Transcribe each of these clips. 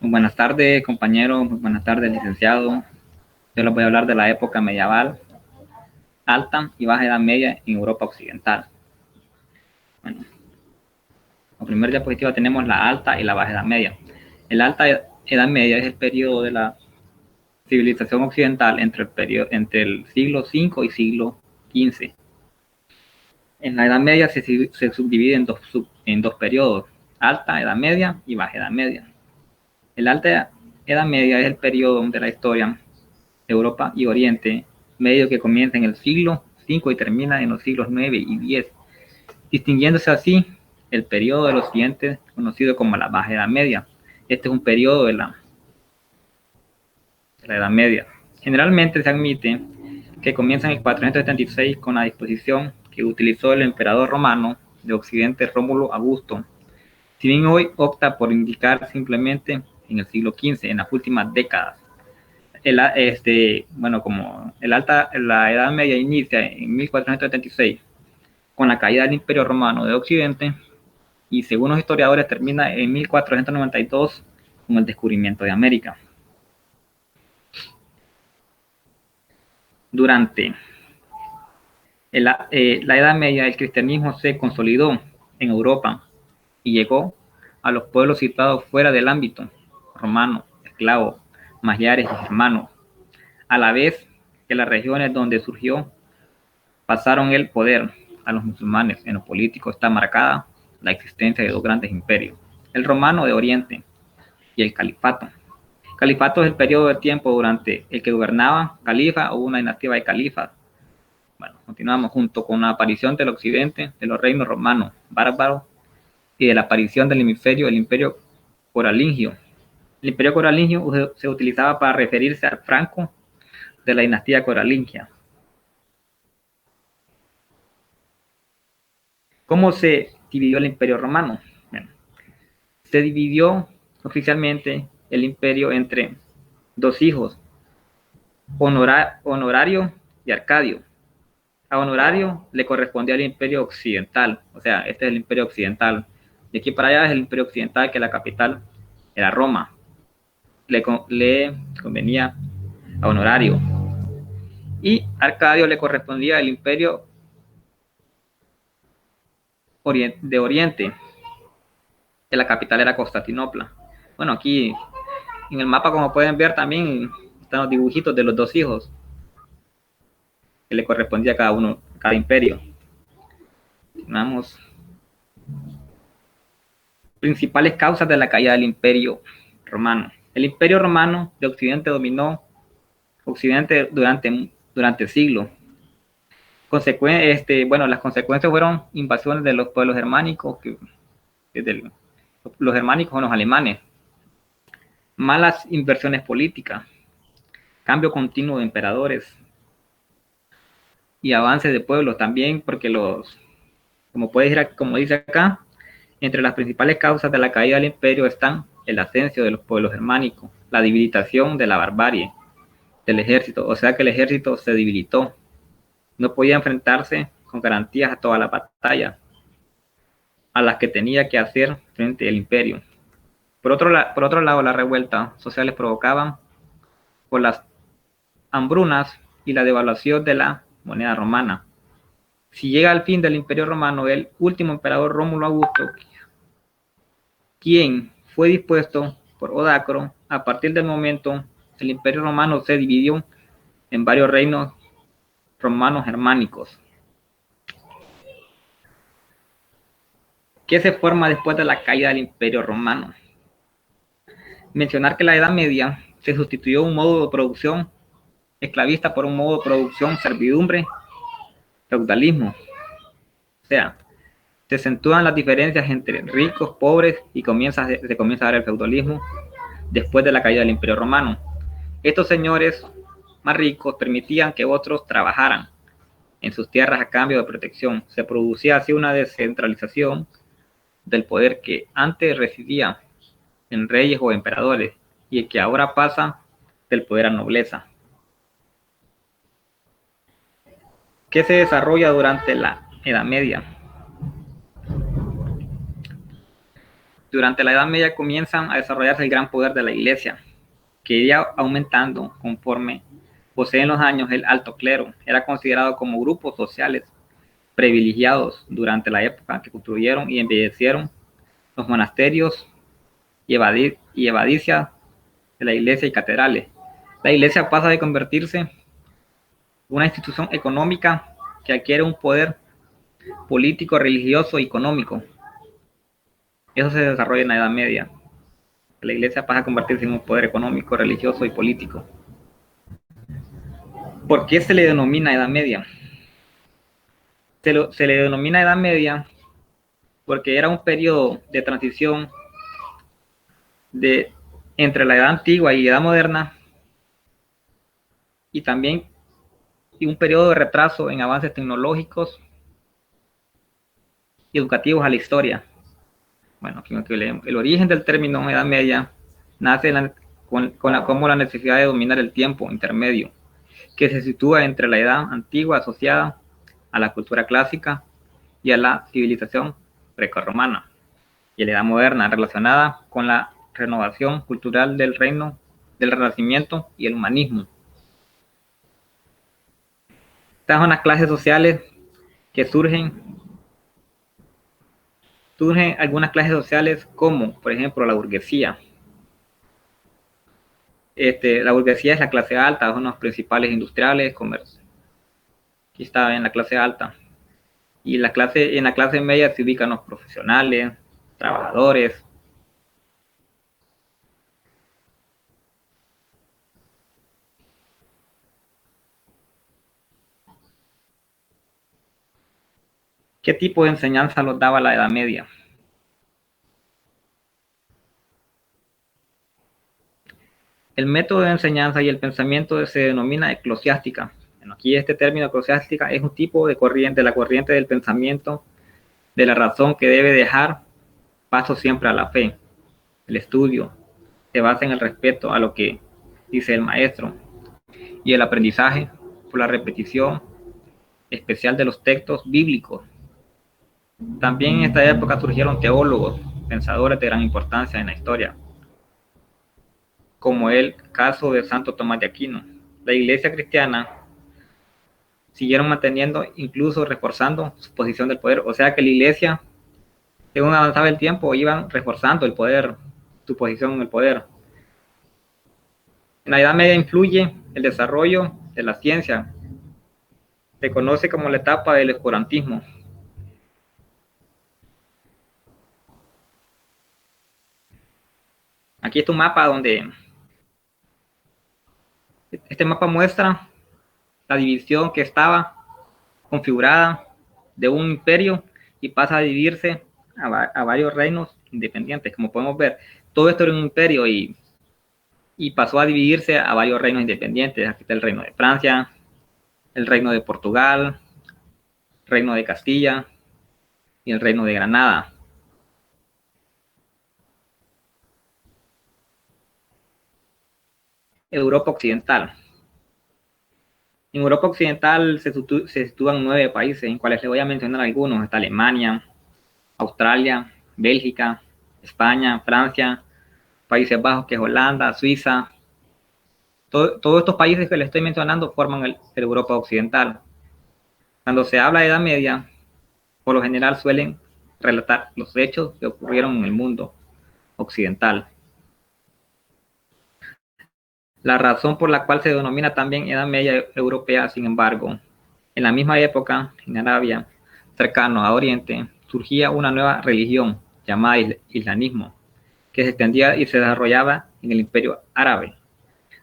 Muy buenas tardes, compañeros. Muy buenas tardes, licenciado. Yo les voy a hablar de la época medieval, alta y baja edad media en Europa occidental. Bueno, en primer diapositiva tenemos la alta y la baja edad media. La alta edad media es el periodo de la civilización occidental entre el siglo V y siglo XV. En la edad media se subdivide en dos periodos: alta edad media y baja edad media. La alta edad media es el periodo de la historia de Europa y Oriente Medio que comienza en el siglo V y termina en los siglos IX y X, distinguiéndose así el periodo de los siguientes conocido como la Baja Edad Media. Este es un periodo de la Edad Media. Generalmente se admite que comienza en el 476 con la disposición que utilizó el emperador romano de Occidente Rómulo Augusto, si bien hoy opta por indicar simplemente en el siglo XV, en las últimas décadas. Como la Edad Media inicia en 1476 con la caída del Imperio Romano de Occidente y según los historiadores termina en 1492 con el descubrimiento de América. Durante la Edad Media el cristianismo se consolidó en Europa y llegó a los pueblos situados fuera del ámbito romano, esclavos, magiares y germanos, a la vez que las regiones donde surgió pasaron el poder a los musulmanes. En lo político está marcada la existencia de dos grandes imperios, el romano de Oriente y el califato. El califato es el periodo de tiempo durante el que gobernaba califa o una dinastía de califas. Bueno, continuamos junto con la aparición del occidente de los reinos romanos bárbaros y de la aparición del hemisferio, el imperio coralingio. El imperio coralingio se utilizaba para referirse al franco de la dinastía coralingia. ¿Cómo se dividió el imperio romano? Bueno, se dividió oficialmente el imperio entre dos hijos, Honorario y Arcadio. A Honorario le correspondía el imperio occidental, o sea, este es el imperio occidental. De aquí para allá es el imperio occidental, que la capital era Roma. Le convenía a Honorario. Y Arcadio le correspondía el imperio de Oriente, que la capital era Constantinopla. Bueno, aquí en el mapa, como pueden ver, también están los dibujitos de los dos hijos que le correspondía a cada uno, a cada imperio. Vamos. Principales causas de la caída del imperio romano. El imperio romano de Occidente dominó Occidente durante siglos. Las consecuencias fueron invasiones de los pueblos germánicos, los germánicos o los alemanes, malas inversiones políticas, cambio continuo de emperadores y avances de pueblos también, porque como dice acá, entre las principales causas de la caída del imperio están el ascenso de los pueblos germánicos, la debilitación de la barbarie del ejército, o sea que el ejército se debilitó, no podía enfrentarse con garantías a toda la batalla a las que tenía que hacer frente al imperio. Por otro lado, las revueltas sociales provocaban por las hambrunas y la devaluación de la moneda romana. Si llega al fin del imperio romano el último emperador Rómulo Augusto, quien fue dispuesto por Odacro, a partir del momento el imperio romano se dividió en varios reinos romanos germánicos. ¿Qué se forma después de la caída del imperio romano? Mencionar que la Edad Media se sustituyó un modo de producción esclavista por un modo de producción servidumbre, feudalismo. O sea, se acentúan las diferencias entre ricos, pobres y se comienza a dar el feudalismo después de la caída del imperio romano. Estos señores más ricos permitían que otros trabajaran en sus tierras a cambio de protección. Se producía así una descentralización del poder que antes residía en reyes o emperadores y el que ahora pasa del poder a nobleza. ¿Qué se desarrolla durante la Edad Media? Durante la Edad Media comienzan a desarrollarse el gran poder de la Iglesia, que iría aumentando conforme poseen los años. El alto clero era considerado como grupos sociales privilegiados durante la época que construyeron y embellecieron los monasterios y evadicias de la iglesia y catedrales. La iglesia pasa de convertirse en una institución económica que adquiere un poder político, religioso y económico. Eso se desarrolla en la Edad Media. La iglesia pasa a convertirse en un poder económico, religioso y político. ¿Por qué se le denomina Edad Media? Se le denomina Edad Media porque era un periodo de transición entre la Edad Antigua y Edad Moderna, y también un periodo de retraso en avances tecnológicos y educativos a la historia. Bueno, aquí leemos. El origen del término Edad Media nace como la necesidad de dominar el tiempo intermedio, que se sitúa entre la Edad Antigua asociada a la cultura clásica y a la civilización grecorromana, y la Edad Moderna relacionada con la renovación cultural del reino del Renacimiento y el humanismo. Estas son las clases sociales que surgen algunas clases sociales como, por ejemplo, la burguesía. La burguesía es la clase alta, son los principales industriales, comercio. Aquí está en la clase alta. Y en la clase media se ubican los profesionales, trabajadores. ¿Qué tipo de enseñanza los daba la Edad Media? El método de enseñanza y el pensamiento se denomina eclesiástica. Bueno, aquí este término eclesiástica es un tipo de corriente, la corriente del pensamiento de la razón que debe dejar paso siempre a la fe. El estudio se basa en el respeto a lo que dice el maestro y el aprendizaje por la repetición especial de los textos bíblicos. También en esta época surgieron teólogos, pensadores de gran importancia en la historia, como el caso de Santo Tomás de Aquino. La iglesia cristiana siguieron manteniendo, incluso reforzando su posición del poder, o sea que la iglesia, según avanzaba el tiempo, iban reforzando el poder, su posición en el poder. En la Edad Media influye el desarrollo de la ciencia, se conoce como la etapa del oscurantismo. Aquí está un mapa donde este mapa muestra la división que estaba configurada de un imperio y pasa a dividirse a varios reinos independientes. Como podemos ver, todo esto era un imperio y pasó a dividirse a varios reinos independientes. Aquí está el reino de Francia, el reino de Portugal, el reino de Castilla y el reino de Granada. Europa Occidental. En Europa Occidental se sitúan 9 países, en cuales les voy a mencionar algunos. Está Alemania, Australia, Bélgica, España, Francia, Países Bajos, que es Holanda, Suiza. Todos estos países que les estoy mencionando forman el Europa Occidental. Cuando se habla de Edad Media, por lo general suelen relatar los hechos que ocurrieron en el mundo occidental. La razón por la cual se denomina también Edad Media Europea, sin embargo, en la misma época, en Arabia, cercano a Oriente, surgía una nueva religión llamada islamismo, que se extendía y se desarrollaba en el Imperio Árabe,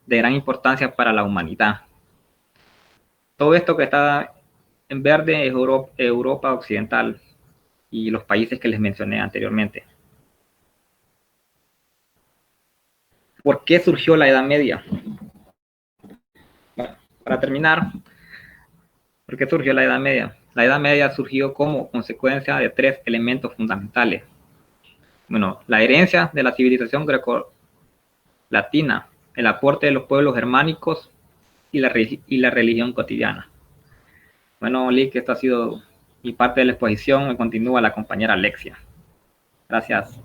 de gran importancia para la humanidad. Todo esto que está en verde es Europa Occidental y los países que les mencioné anteriormente. ¿Por qué surgió la Edad Media? Bueno, para terminar, ¿por qué surgió la Edad Media? La Edad Media surgió como consecuencia de 3 elementos fundamentales. Bueno, la herencia de la civilización greco-latina, el aporte de los pueblos germánicos y la religión cotidiana. Bueno, Lick, esta ha sido mi parte de la exposición. Me continúa la compañera Alexia. Gracias.